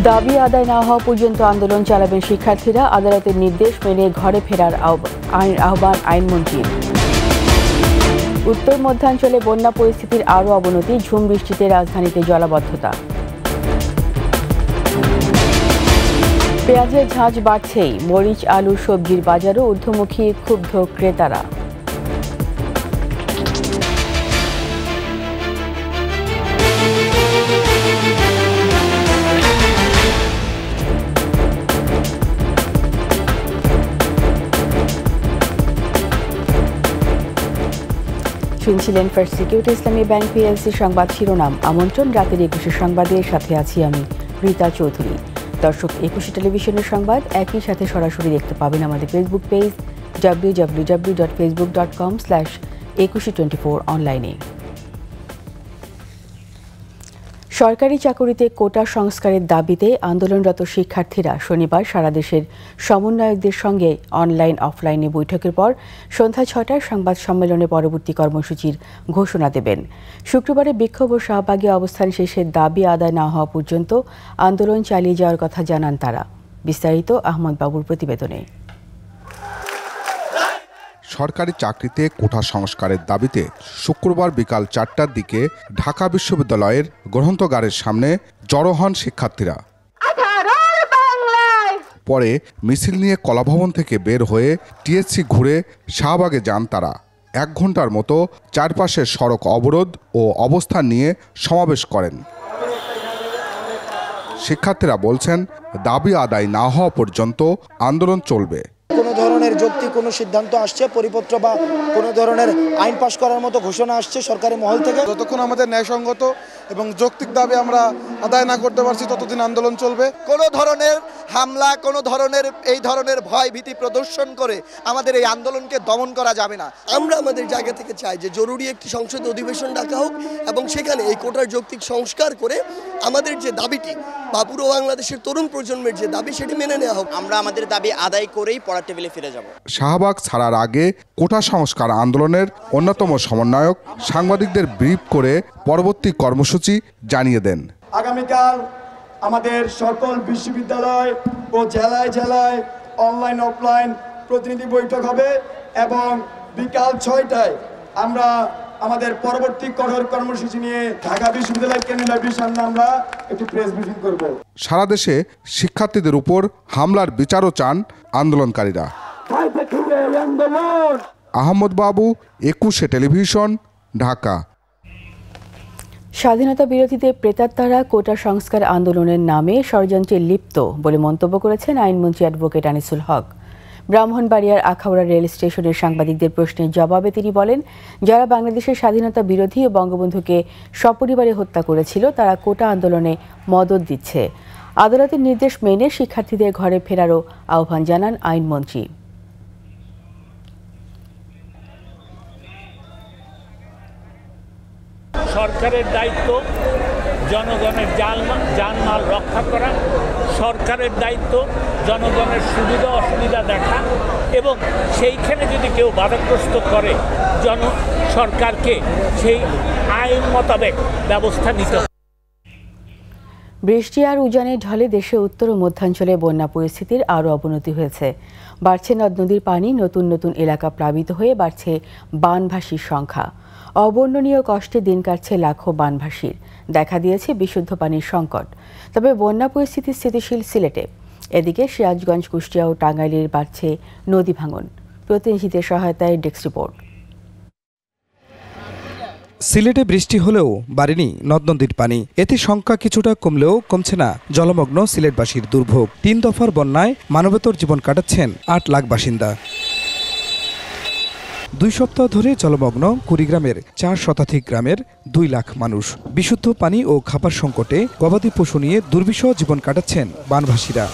দাবি আদায় না হওয়া পর্যন্ত আন্দোলন চালাবেন শিক্ষার্থীরা। আদালতের নির্দেশ মেনে ঘরে ফেরার আহ্বান আইনমন্ত্রীর। উত্তর মধ্যাঞ্চলে বন্যা পরিস্থিতির আরও অবনতি, ঝুম বৃষ্টিতে রাজধানীতে জলাবদ্ধতা। পেঁয়াজের ঝাঁজ বাড়ছেই, মরিচ আলু সবজির বাজারও ঊর্ধ্বমুখী, ক্ষুব্ধ ক্রেতারা। শুনছিলেন ফার্স্ট সিকিউরিটি ইসলামী ব্যাংক পিএলসি সংবাদ শিরোনাম। আমন্ত্রণ রাতের 21 সংবাদের সাথে আছি আমি রীতা চৌধুরী। দর্শক, 21 টেলিভিশনের সংবাদ একই সাথে সরাসরি দেখতে পাবেন আমাদের ফেসবুক পেজ www.facebook.com/2124 অনলাইনে। সরকারি চাকুরিতে কোটা সংস্কারের দাবিতে আন্দোলনরত শিক্ষার্থীরা শনিবার সারা দেশের সমন্বয়কদের সঙ্গে অনলাইন অফলাইনে বৈঠকের পর সন্ধ্যা ৬টায় সংবাদ সম্মেলনে পরবর্তী কর্মসূচির ঘোষণা দেবেন। শুক্রবারে বিক্ষোভ ও শাহবাগে অবস্থান শেষে দাবি আদায় না হওয়া পর্যন্ত আন্দোলন চালিয়ে যাওয়ার কথা জানান তারা। বিস্তারিত আহমদ বাবুর প্রতিবেদনে। সরকারি চাকরিতে কোটা সংস্কারের দাবিতে শুক্রবার বিকাল ৪টার দিকে ঢাকা বিশ্ববিদ্যালয়ের গ্রন্থাগারের সামনে জড়ো হন শিক্ষার্থীরা। পরে মিছিল নিয়ে কলাভবন থেকে বের হয়ে টিএসসি ঘুরে শাহবাগে যান তারা। ১ ঘন্টার মতো চারপাশের সড়ক অবরোধ ও অবস্থান নিয়ে সমাবেশ করেন। শিক্ষার্থীরা বলছেন, দাবি আদায় না হওয়া পর্যন্ত আন্দোলন চলবে। কোনো ধরনের যৌক্তিক কোনো সিদ্ধান্ত আসছে, পরিপত্র বা কোনো ধরনের আইন পাশ করার মতো ঘোষণা আসছে সরকারি মহল থেকে, যতক্ষণ আমাদের ন্যায়সঙ্গত এবং যৌক্তিক দাবি আমরা আদায় না করতে পারছি ততদিন আন্দোলন চলবে। কোনো ধরনের হামলা, কোনো ধরনের এই ধরনের ভয় ভীতি প্রদর্শন করে আমাদের এই আন্দোলনকে দমন করা যাবে না। আমরা আমাদের জায়গা থেকে চাই যে জরুরি একটি সংসদ অধিবেশন ডাকা হোক এবং সেখানে এই কোটার যৌক্তিক সংস্কার করে আমাদের যে দাবিটি বা পুরো বাংলাদেশের তরুণ প্রজন্মের যে দাবি সেটি মেনে নেওয়া হোক। আমরা আমাদের দাবি আদায় করেই পড়ার টেবিলে ফিরে যাব। শাহবাগ ছাড়ার আগে কোটা সংস্কার আন্দোলনের অন্যতম সমন্বয়ক সাংবাদিকদের ব্রিফ করে পরবর্তী কর্মসূচি জানিয়ে দেন। আগামীকাল আমাদের সকল বিশ্ববিদ্যালয় ও জেলায় জেলায় অনলাইন অফলাইন প্রতিনিধি বৈঠক হবে এবং বিকাল ৬টায় আমরা আমাদের পরবর্তী কঠোর কর্মসূচি নিয়ে ঢাকা বিশ্ববিদ্যালয় কেন্দ্রীয় সামনে আমরা একটি প্রেস ব্রিফিং করব। সারা দেশে শিক্ষার্থীদের উপর হামলার বিচারও চান আন্দোলনকারীরা। আহমদ বাবু, 21 টেলিভিশন, ঢাকা। স্বাধীনতা বিরোধীদের প্রেতাত্মারা কোটা সংস্কার আন্দোলনের নামে ষড়যন্ত্রে লিপ্ত বলে মন্তব্য করেছেন আইনমন্ত্রী অ্যাডভোকেট আনিসুল হক। ব্রাহ্মণবাড়িয়ার আখাউড়া রেল স্টেশনের সাংবাদিকদের প্রশ্নের জবাবে তিনি বলেন, যারা বাংলাদেশের স্বাধীনতা বিরোধী ও বঙ্গবন্ধুকে সপরিবারে হত্যা করেছিল তারা কোটা আন্দোলনে মদদ দিচ্ছে। আদালতের নির্দেশ মেনে শিক্ষার্থীদের ঘরে ফেরারও আহ্বান জানান আইনমন্ত্রী। সরকারের দায়িত্ব জনগণের জানমাল রক্ষা করা, সরকারের দায়িত্ব জনগণের সুবিধা অসুবিধা দেখা এবং সেইখানে যদি কেউ বাধাগ্রস্ত করে সরকারকে সেই আইন মোতাবেক ব্যবস্থা নিতে হবে। বৃষ্টি আর উজানের ঢলে দেশে উত্তর ও মধ্যাঞ্চলে বন্যা পরিস্থিতির আরও অবনতি হয়েছে। বাড়ছে নদ নদীর পানি, নতুন নতুন এলাকা প্লাবিত হয়ে বাড়ছে বানভাসীর সংখ্যা। অবর্ণনীয় কষ্টে দিন কাটছে লাখো বানভাসীর। দেখা দিয়েছে বিশুদ্ধ পানির সংকট। তবে বন্যা পরিস্থিতি স্থিতিশীল সিলেটে। এদিকে সিরাজগঞ্জ, কুষ্টিয়া ও টাঙ্গাইলের বাড়ছে নদী ভাঙন। প্রতিনিধিদের সহায়তায় ডেস্ক রিপোর্ট। সিলেটে বৃষ্টি হলেও বাড়েনি নদ নদীর পানি। এতে সংখ্যা কিছুটা কমলেও কমছে না জলমগ্ন সিলেটবাসীর দুর্ভোগ। 3 দফার বন্যায় মানবেতর জীবন কাটাচ্ছেন 8 লাখ বাসিন্দা। 2 সপ্তাহ ধরে জলমগ্ন কুড়িগ্রামের 4 শতাধিক গ্রামের 2 লাখ মানুষ। বিশুদ্ধ পানি ও খাবার সংকটে গবাদি পশু নিয়ে দুর্বিষহ জীবন কাটাচ্ছেন বানভাসীরা।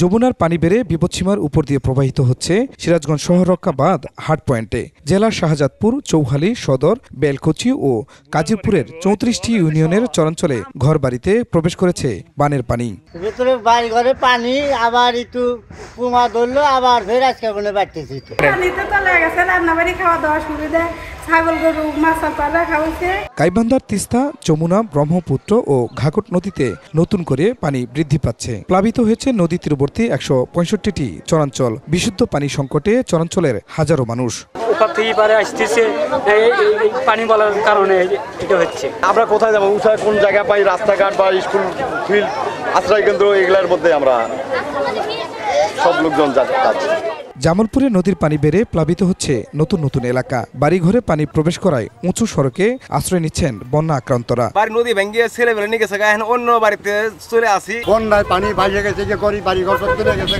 যমুনার পানি বেড়ে বিপদসীমার উপর দিয়ে প্রবাহিত হচ্ছে সিরাজগঞ্জ শহররক্ষা বাঁধ হাট পয়েন্টে। জেলার শাহজাদপুর, চৌহালি, সদর, বেলকুচি ও কাজিরপুরের 34টি ইউনিয়নের চরাঞ্চলে ঘরবাড়িতে প্রবেশ করেছে বানের পানি। ভিতরে বাড়ি ঘরে পানি, আবার একটু কুমা ধরলো, আবার ফের আজকে বাড়তেছে। পানিতে তো লেগেছে, রান্নাবাড়ি খাওয়া দাওয়া সুবিধা, ছাগল গরু মাছ পাড়া খাওয়াইছে। গাইবান্ধার তিস্তা, যমুনা, ব্রহ্মপুত্র ও ঘাঘট নদীতে নতুন করে পানি বৃদ্ধি পাচ্ছে। প্লাবিত হয়েছে নদী তীরবর্তী 165টি চরাঞ্চল। বিশুদ্ধ পানি সংকটে চরাঞ্চলের হাজারো মানুষ। পানি বলার কারণে এটা হচ্ছে। আমরা কোথায় যাবো, কোন জায়গা পাই, রাস্তাঘাট বা স্কুল, ফিল্ড, আশ্রয় কেন্দ্র, এগুলোর মধ্যে আমরা সব লোকজন যাচ্ছে। জামালপুরে নদীর পানি বেড়ে প্লাবিত হচ্ছে নতুন নতুন এলাকা। বাড়িঘরে পানি প্রবেশ করায় উঁচু সড়কে আশ্রয় নিচ্ছেন বন্যা আক্রান্তরা। বাড়ি নদী ভেঙে ছেলে বেলে নিয়ে গেছে, এখন অন্য বাড়িতে চলে আসি। বন্যায় পানি ভাসে গেছে, যে করি বাড়িঘর সব চলে গেছে,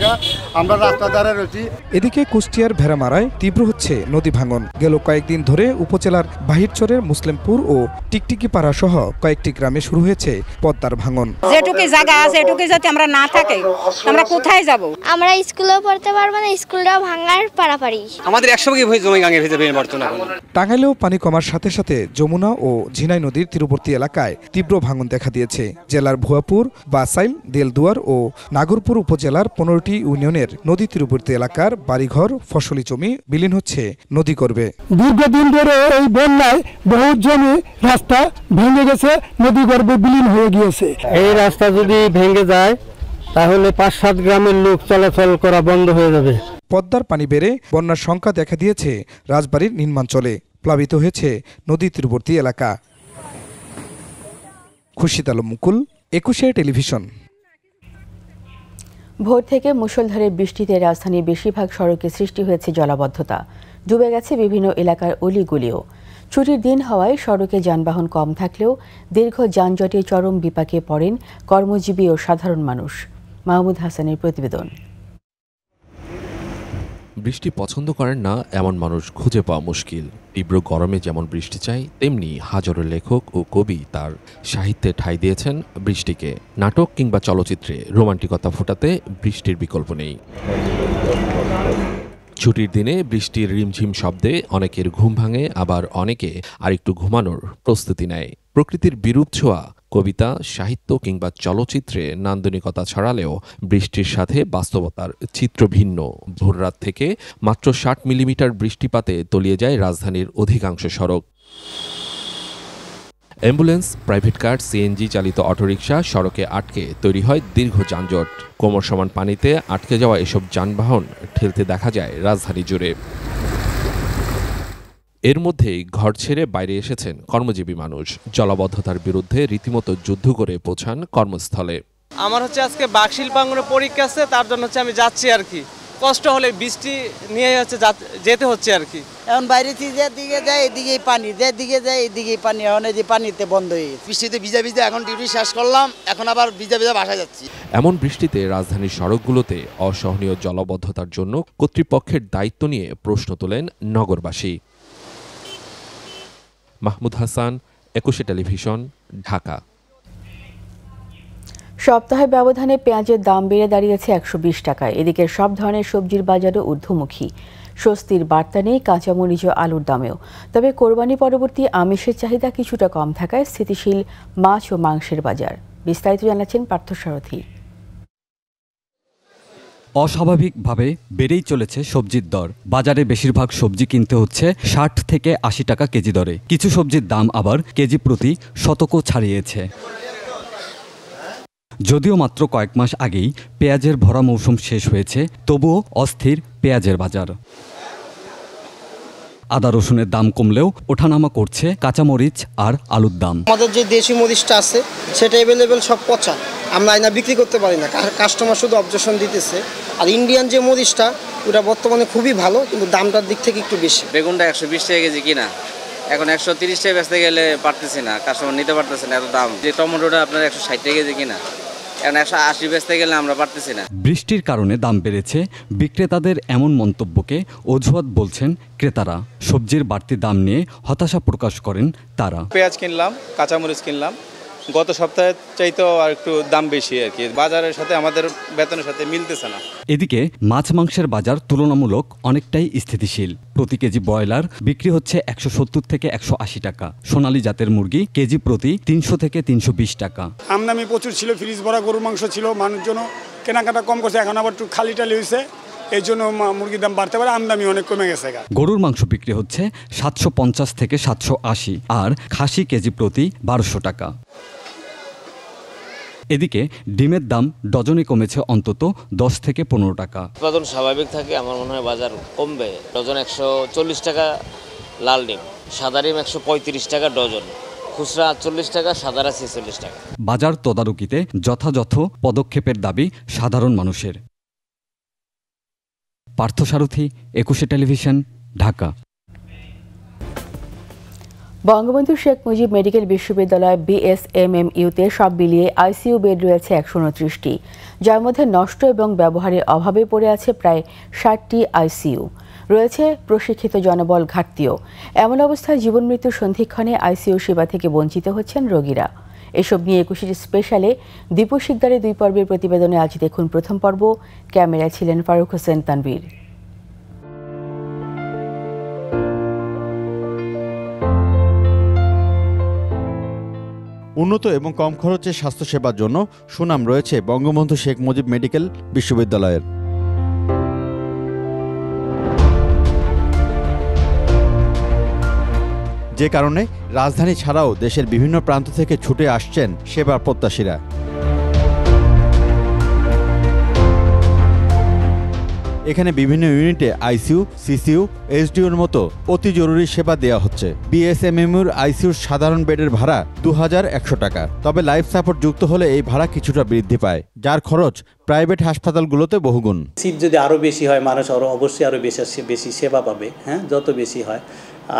আমরা রাস্তা ধারে রয়েছি। এদিকে কুষ্টিয়ার ভেড়ামারায় তীব্র হচ্ছে নদী ভাঙন। গেল কয়েকদিন ধরে উপজেলার বাহিরচরের মুসলিমপুর ও টিকটিকিপাড়া সহ কয়েকটি গ্রামে শুরু হয়েছে পদ্মার ভাঙন। যেটুকু জায়গা আছে এটুকু যদি আমরা না থাকি, আমরা কোথায় যাব? আমরা স্কুলেও পড়তে পারবো না, স্কুলটাও ভাঙার পারাপারি। আমাদের 100 বিঘা জমি গাঙে ভেসে বর্তমানে। টাঙ্গাইলেও পানি কমার সাথে সাথে যমুনা ও ঝিনাই নদীর তীরবর্তী এলাকায় তীব্র ভাঙন দেখা দিয়েছে। জেলার ভুয়াপুর, বাসাইল, দেলদুয়ার ও নাগরপুর উপজেলার 15টি ইউনিয়নের নদী তীরবর্তী এলাকার বাড়িঘর, ফসলি জমি বিলীন হচ্ছে নদী গর্ভে। দীর্ঘদিন ধরে এই বন্যায় বহু জমি রাস্তা ভেঙে গেছে, নদী গর্ভে বিলীন হয়ে গিয়েছে। এই রাস্তা যদি ভেঙে যায় তাহলে 5-7 গ্রামের লোক চলাচল করা বন্ধ হয়ে যাবে। পদ্মার পানি বেড়ে বন্যার শঙ্কা দেখা দিয়েছে রাজবাড়ীর নিম্নাঞ্চলে। প্লাবিত হয়েছে নদী তীরবর্তী এলাকা। খুরশিদ আলম মুকুল, 21 টেলিভিশন। ভোর থেকে মুষলধারে বৃষ্টিতে রাজধানীর বেশিরভাগ সড়কে সৃষ্টি হয়েছে জলাবদ্ধতা। ডুবে গেছে বিভিন্ন এলাকার অলিগুলিও। ছুটির দিন হওয়ায় সড়কে যানবাহন কম থাকলেও দীর্ঘ যানজটে চরম বিপাকে পড়েন কর্মজীবী ও সাধারণ মানুষ। মাহমুদ হাসানের প্রতিবেদন। বৃষ্টি পছন্দ করেন না এমন মানুষ খুঁজে পাওয়া মুশকিল। তীব্র গরমে যেমন বৃষ্টি চাই, তেমনি হাজারো লেখক ও কবি তার সাহিত্যে ঠাঁই দিয়েছেন বৃষ্টিকে। নাটক কিংবা চলচ্চিত্রে রোমান্টিকতা ফোটাতে বৃষ্টির বিকল্প নেই। ছুটির দিনে বৃষ্টির রিমঝিম শব্দে অনেকের ঘুম ভাঙে, আবার অনেকে আরেকটু ঘুমানোর প্রস্তুতি নেয়। প্রকৃতির বিরূপ ছোঁয়া কবিতা, সাহিত্য কিংবা চলচ্চিত্রে নান্দনিকতা ছড়ালেও বৃষ্টির সাথে বাস্তবতার চিত্র ভিন্ন। ভোররাত থেকে মাত্র 60 মিলিমিটার বৃষ্টিপাতে তলিয়ে যায় রাজধানীর অধিকাংশ সড়ক। অ্যাম্বুলেন্স, প্রাইভেট কার, সিএনজি চালিত অটোরিকশা সড়কে আটকে তৈরি হয় দীর্ঘ যানজট। কোমর সমান পানিতে আটকে যাওয়া এসব যানবাহন ঠেলতে দেখা যায় রাজধানী জুড়ে। এর মধ্যেই ঘর ছেড়ে বাইরে এসেছেন কর্মজীবী মানুষ। জলাবদ্ধতার বিরুদ্ধে রীতিমতো যুদ্ধ করে পৌঁছান কর্মস্থলে। আমার হচ্ছে বাকশিল্পাঙ্গনে পরীক্ষা আছে, তার জন্য আমি যাচ্ছি আর কি। কষ্ট হলে বৃষ্টি নিয়ে যেতে হচ্ছে আর কি। এখন বাইরে যেদিকে যায় এদিকেই পানি, যেদিকে যায় এদিকেই পানি। এখন এই যে পানিতে বন্ধ হয়ে গেছে। বৃষ্টিতে ভিজা ভিজা এখন ডিউটি শেষ করলাম, এখন আবার ভিজা ভিজা বাসায় যাচ্ছি। এমন বৃষ্টিতে রাজধানীর সড়কগুলোতে অসহনীয় জলাবদ্ধতার জন্য কর্তৃপক্ষের দায়িত্ব নিয়ে প্রশ্ন তোলেন নগরবাসী। মাহমুদ হাসান, 21 টেলিভিশন, ঢাকা। সপ্তাহের ব্যবধানে পেঁয়াজের দাম বেড়ে দাঁড়িয়েছে 120 টাকায়। এদিকে সব ধরনের সবজির বাজারও ঊর্ধ্বমুখী। স্বস্তির বার্তা নেই কাঁচামরিচ ও আলুর দামেও। তবে কোরবানি পরবর্তী আমিষের চাহিদা কিছুটা কম থাকায় স্থিতিশীল মাছ ও মাংসের বাজার। বিস্তারিত জানাচ্ছেন পার্থসারথী। অস্বাভাবিকভাবে বেড়েই চলেছে সবজির দর। বাজারে বেশিরভাগ সবজি কিনতে হচ্ছে 60 থেকে 80 টাকা কেজি দরে। কিছু সবজির দাম আবার কেজি প্রতি শতকও ছাড়িয়েছে। যদিও মাত্র কয়েক মাস আগেই পেঁয়াজের ভরা মৌসুম শেষ হয়েছে, তবুও অস্থির পেঁয়াজের বাজার। আদা রসুনের দাম কমলেও ওঠানামা করছে কাঁচামরিচ আর আলুর দাম। আমাদের যে দেশি মরিচটা আছে সেটা অ্যাভেলেবেল সব পচা, আমরা আইনা বিক্রি করতে পারি না, কাস্টমার শুধু অবজেকশন দিতেছে। আর ইন্ডিয়ান যে মরিচটা ওটা বর্তমানে খুবই ভালো, কিন্তু দামটার দিক থেকে একটু বেশি। বেগুনটা 120 টাকা কেজি কিনা, এখন 130 টাকা বেচতে গেলে পারতেছি না, কাস্টমার নিতে পারতেছে না, এত দাম। যে টমেটোটা আপনার 160 টাকা কেজি কিনা, এখন 180 বেচতে গেলে আমরা পারতেছি না। বৃষ্টির কারণে দাম বেড়েছে, বিক্রেতাদের এমন মন্তব্যকে অজুহাত বলছেন ক্রেতারা। সবজির বাড়তি দাম নিয়ে হতাশা প্রকাশ করেন তারা। পেঁয়াজ কিনলাম, কাঁচামরিচ কিনলাম, গত সপ্তাহের চাইতেও আর একটু দাম বেশি আর কি, বাজারের সাথে আমাদের বেতনের সাথে মিলতেছে না। এদিকে মাছ মাংসের বাজার তুলনামূলক অনেকটাই স্থিতিশীল। প্রতি কেজি ব্রয়লার বিক্রি হচ্ছে 170 থেকে 180 টাকা। সোনালী জাতের মুরগি কেজি প্রতি 300 থেকে 320 টাকা। আমদানি প্রচুর ছিল, ফ্রিজ ভরা গরুর মাংস ছিল, মানুষজন কেনাকাটা কম করছে, এখন আবার একটু খালি টালি হয়েছে, এই জন্য মুরগির দাম বাড়তে পারে, আমদানি অনেক কমে গেছে। গরুর মাংস বিক্রি হচ্ছে 750 থেকে 780 আর খাসি কেজি প্রতি 1200 টাকা। এদিকে ডিমের দাম ডজনে কমেছে অন্তত 10 থেকে 15 টাকা। উৎপাদন স্বাভাবিক থাকে, আমার মনে হয় বাজার কমবে। ডজন 140 টাকা লাল ডিম, সাদা ডিম 135 টাকা ডজন, খুচরা 48 টাকা, সাদারা 46 টাকা। বাজার তদারকিতে যথাযথ পদক্ষেপের দাবি সাধারণ মানুষের। পার্থসারথী, 21 টেলিভিশন, ঢাকা। বঙ্গবন্ধু শেখ মুজিব মেডিকেল বিশ্ববিদ্যালয় BSMMUতে সব মিলিয়ে আইসিইউ বেড রয়েছে 129টি, যার মধ্যে নষ্ট এবং ব্যবহারের অভাবে পড়ে আছে প্রায় 60টি আইসিইউ। রয়েছে প্রশিক্ষিত জনবল ঘাটতিও। এমন অবস্থায় জীবন মৃত্যুর সন্ধিক্ষণে আইসিইউ সেবা থেকে বঞ্চিত হচ্ছেন রোগীরা। এসব নিয়ে 21 স্পেশালে দীপু শিকদারের 2 পর্বের প্রতিবেদনে আজ দেখুন প্রথম পর্ব। ক্যামেরায় ছিলেন ফারুক হোসেন তানভীর। উন্নত এবং কম খরচে স্বাস্থ্যসেবার জন্য সুনাম রয়েছে বঙ্গবন্ধু শেখ মুজিব মেডিকেল বিশ্ববিদ্যালয়ের। যে কারণে রাজধানী ছাড়াও দেশের বিভিন্ন প্রান্ত থেকে ছুটে আসছেন সেবার প্রত্যাশীরা। এখানে বিভিন্ন ইউনিটে আইসিইউ, সিসিইউ, এসডিইউর মতো অতি জরুরি সেবা দেওয়া হচ্ছে। BSMMUর আইসিইউর সাধারণ বেডের ভাড়া 2100 টাকা। তবে লাইফ সাপোর্ট যুক্ত হলে এই ভাড়া কিছুটা বৃদ্ধি পায়, যার খরচ প্রাইভেট হাসপাতালগুলোতে বহুগুণ। সিট যদি আরও বেশি হয়, মানুষ অবশ্যই আরও বেশি সেবা পাবে। হ্যাঁ, যত বেশি হয়,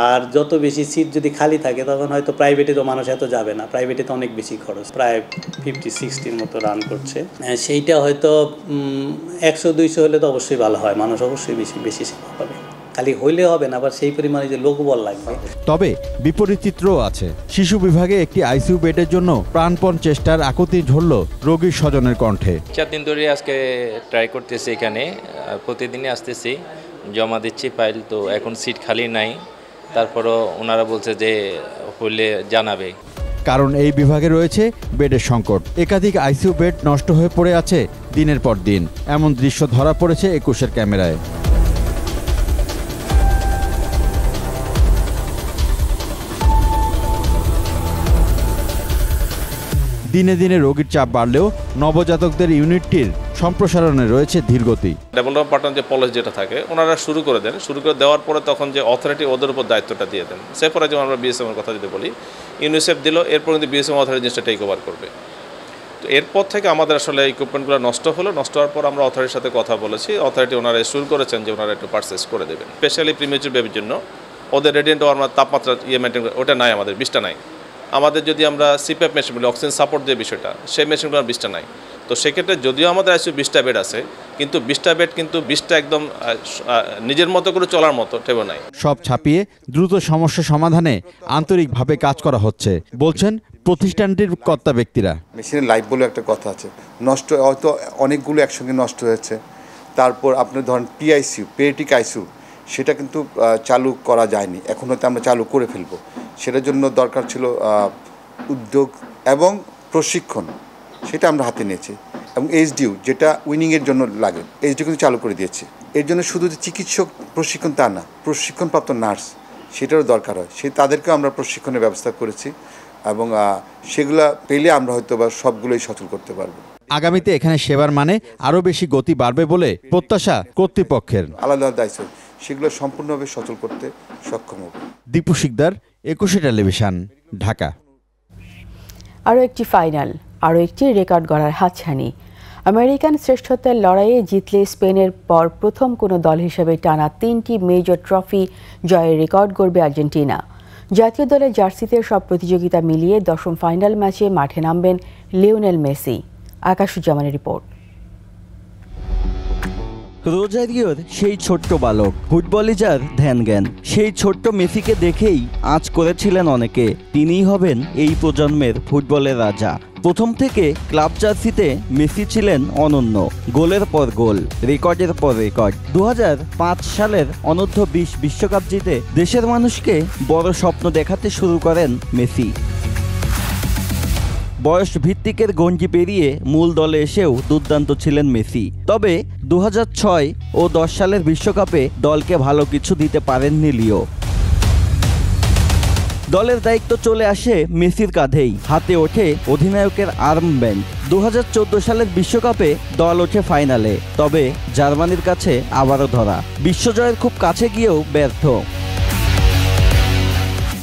আর যত বেশি সিট যদি খালি থাকে তখন হয়তো প্রাইভেটে তো মানুষ এত যাবে না। প্রাইভেটে তো অনেক বেশি খরচ, প্রায় 50-60-র মতো রান করছে। সেইটা হয়তো 100-200 হলে তো অবশ্যই ভালো হয়, মানুষ অবশ্যই বেশি সেবা পাবে। খালি হইলে হবে না, আবার সেই পরিমাণে যে লোকবল লাগবে। তবে বিপরীত চিত্রও আছে। শিশু বিভাগে একটি আইসিইউ বেডের জন্য প্রাণপণ চেষ্টার আকুতি ঝরল রোগীর স্বজনের কণ্ঠে। 4 দিন ধরে আজকে ট্রাই করতেছি, এখানে প্রতিদিনই আসতেছি, জমা দিচ্ছি ফাইল, তো এখন সিট খালি নাই। তারপরও ওনারা বলছে যে হলে জানাবে। কারণ এই বিভাগে রয়েছে বেডের সংকট। একাধিক আইসিইউ বেড নষ্ট হয়ে পড়ে আছে দিনের পর দিন। এমন দৃশ্য ধরা পড়েছে 21-এর ক্যামেরায়। দিনে দিনে রোগীর চাপ বাড়লেও নবজাতকদের ইউনিটটির সম্প্রসারণে রয়েছে ধীরগতি। ডেভেলপমেন্ট পার্টনার যে পলিসি যেটা থাকে ওনারা শুরু করে দেওয়ার পরে তখন যে অথরিটি ওদের উপর দায়িত্বটা দিয়ে দেন। সেরপরে যেমন আমরা BSM-এর কথা যদি বলি, ইউনিসেফ দিল, এরপর কিন্তু BSM অথরিটি জিনিসটা টেক ওভার করবে। তো এরপর থেকে আমাদের আসলে ইকুইপমেন্টগুলো নষ্ট হওয়ার পর আমরা অথরিটির সাথে কথা বলেছি। অথরিটি ওনারা শুরু করেছেন যে ওনারা একটু পারচেস করে দেবেন, স্পেশালি প্রিমেচুর বেবির জন্য। ওদের রেডিয়েন্ট ওয়ার্মার তাপমাত্রা মেনটেন ওটা নাই, আমাদের 20টা নাই। আমাদের যদি আমরা সিপ্যাপ মেশিন বলি, অক্সিজেন সাপোর্ট যে বিষয়টা, সেই মেশিনগুলো 20টা নাই। তো সেক্ষেত্রে যদিও আমাদের আইসিইউ 20টা বেড আছে, কিন্তু 20টা বেড কিন্তু 20টা একদম নিজের মতো করে চলার মতো টেবল নাই। সব ছাপিয়ে দ্রুত সমস্যা সমাধানে আন্তরিকভাবে কাজ করা হচ্ছে বলছেন প্রতিষ্ঠানটির কর্তা ব্যক্তিরা। মেশিনের লাইফ বলে একটা কথা আছে, নষ্ট হয়তো অনেকগুলো একসঙ্গে নষ্ট হয়েছে। তারপর আপনার ধরেন PICU, পেডিয়াট্রিক আইসিইউ, সেটা কিন্তু চালু করা যায়নি, এখন হয়তো আমরা চালু করে ফেলবো। সেটার জন্য দরকার ছিল উদ্যোগ এবং প্রশিক্ষণ, সেটা আমরা হাতে নিয়েছি। এবং SDU যেটা উইনিংয়ের জন্য লাগে, SDU কিন্তু চালু করে দিয়েছে। এর জন্য শুধু যে চিকিৎসক প্রশিক্ষণ তা না, প্রশিক্ষণপ্রাপ্ত নার্স সেটারও দরকার হয়, তাদেরকেও আমরা প্রশিক্ষণের ব্যবস্থা করেছি এবং সেগুলো পেলে আমরা হয়তো বা সবগুলোই সচল করতে পারবো। আগামীতে এখানে সেবার মানে আরও বেশি গতি বাড়বে বলে প্রত্যাশা কর্তৃপক্ষের। আলাদা আলাদা দায়িত্ব, সেগুলো সম্পূর্ণভাবে সচল করতে সক্ষম হবে। দীপু শিকদার, 21 টেলিভিশন, ঢাকা। আরও একটি ফাইনাল, আরও একটি রেকর্ড গড়ার হাতছানি। আমেরিকান শ্রেষ্ঠত্বের লড়াইয়ে জিতলে স্পেনের পর প্রথম কোনো দল হিসেবে টানা 3টি মেজর ট্রফি জয়ের রেকর্ড গড়বে আর্জেন্টিনা। জাতীয় দলের জার্সিতে সব প্রতিযোগিতা মিলিয়ে 10ম ফাইনাল ম্যাচে মাঠে নামবেন লিওনেল মেসি। আকাশুজ্জামানের রিপোর্ট। রোজারিওর সেই ছোট্ট বালক, ফুটবলই যার ধ্যান জ্ঞান, সেই ছোট্ট মেসিকে দেখেই আঁচ করেছিলেন অনেকে তিনিই হবেন এই প্রজন্মের ফুটবলের রাজা। প্রথম থেকে ক্লাব জার্সিতে মেসি ছিলেন অনন্য, গোলের পর গোল, রেকর্ডের পর রেকর্ড। 2005 সালের অনূর্ধ্ব-20 বিশ্বকাপ জিতে দেশের মানুষকে বড় স্বপ্ন দেখাতে শুরু করেন মেসি। বয়স ভিত্তিকের গণ্ডি পেরিয়ে মূল দলে এসেও দুর্দান্ত ছিলেন মেসি। তবে 2006 ও 10 সালের বিশ্বকাপে দলকে ভালো কিছু দিতে পারেননি লিও। দলের দায়িত্ব চলে আসে মেসির কাঁধেই, হাতে ওঠে অধিনায়কের আর্মব্যান্ড। 2014 সালের বিশ্বকাপে দল ওঠে ফাইনালে, তবে জার্মানির কাছে আবারও ধরা। বিশ্বজয়ের খুব কাছে গিয়েও ব্যর্থ।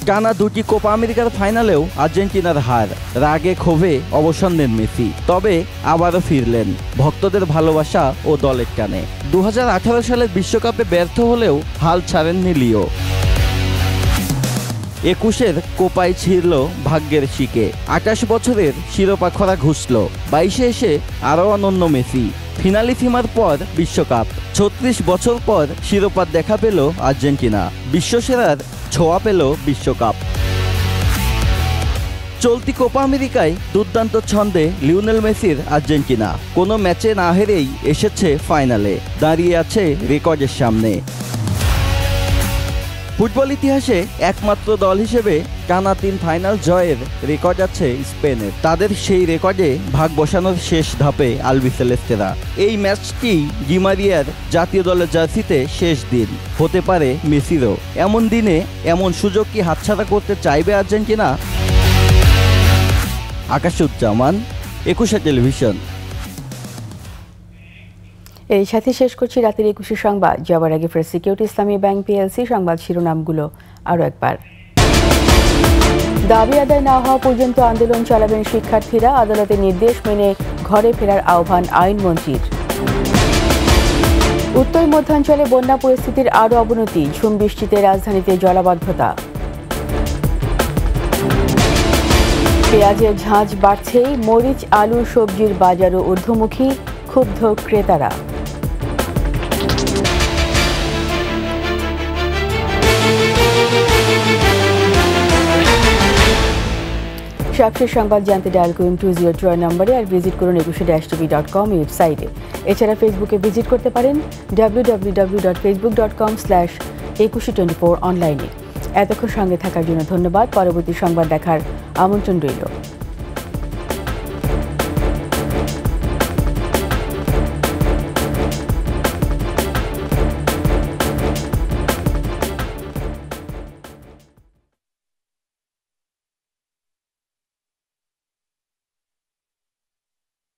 টানা 2টি কোপা আমেরিকার ফাইনালেও আর্জেন্টিনার হার, রাগে ক্ষোভে অবসর নেন মেসি। তবে আবারও ফিরলেন ভক্তদের ভালোবাসা ও দলের টানে। 2018 সালের বিশ্বকাপে ব্যর্থ হলেও হাল ছাড়েননি লিও। 21-এর কোপায় ছিঁড়ল ভাগ্যের শিকে, 28 বছরের শিরোপা খরা ঘুষল। 22-এ এসে আরও অনন্য মেসি, ফিনালিসিমার পর বিশ্বকাপ। 36 বছর পর শিরোপার দেখা পেল আর্জেন্টিনা, বিশ্বসেরার ছোঁয়া পেল বিশ্বকাপ। চলতি কোপা আমেরিকায় দুর্দান্ত ছন্দে লিওনেল মেসির আর্জেন্টিনা কোনো ম্যাচে না হেরেই এসেছে ফাইনালে, দাঁড়িয়ে আছে রেকর্ডের সামনে। ফুটবল ইতিহাসে একমাত্র দল হিসেবে টানা 3 ফাইনাল জয়ের রেকর্ড আছে স্পেনের। তাদের সেই রেকর্ডে ভাগ বসানোর শেষ ধাপে আলবিসেলেস্তেরা। এই ম্যাচটি ডি মারিয়ার জাতীয় দলের জার্সিতে শেষ দিন, হতে পারে মেসিরও। এমন দিনে এমন সুযোগ কি হাতছাড়া করতে চাইবে আর্জেন্টিনা? আকাশুজ্জামান, 21 টেলিভিশন। এর সাথে শেষ করছি রাতের 21 সংবাদ। যাওয়ার আগে ফার্স্ট সিকিউরিটি ইসলামী ব্যাংক পিএলসি সংবাদ শিরোনামগুলো আরও একবার। দাবি আদায় না হওয়া পর্যন্ত আন্দোলন চালাবেন শিক্ষার্থীরা, আদালতের নির্দেশ মেনে ঘরে ফেরার আহ্বান আইনমন্ত্রীর। উত্তর মধ্যাঞ্চলে বন্যা পরিস্থিতির আরও অবনতি, ঝুম বৃষ্টিতে রাজধানীতে জলাবদ্ধতা। পেঁয়াজের ঝাঁঝ বাড়ছেই, মরিচ আলু সবজির বাজারও ঊর্ধ্বমুখী, ক্ষুব্ধ ক্রেতারা। সবশেষ সংবাদ জানতে ডায়াল করুন 202 নম্বরে, আর ভিজিট করুন 21-tv.com ওয়েবসাইটে। এছাড়া ফেসবুকে ভিজিট করতে পারেন www.facebook.com/2124 অনলাইনে। এতক্ষণ সঙ্গে থাকার জন্য ধন্যবাদ। পরবর্তী সংবাদ দেখার আমন্ত্রণ রইল।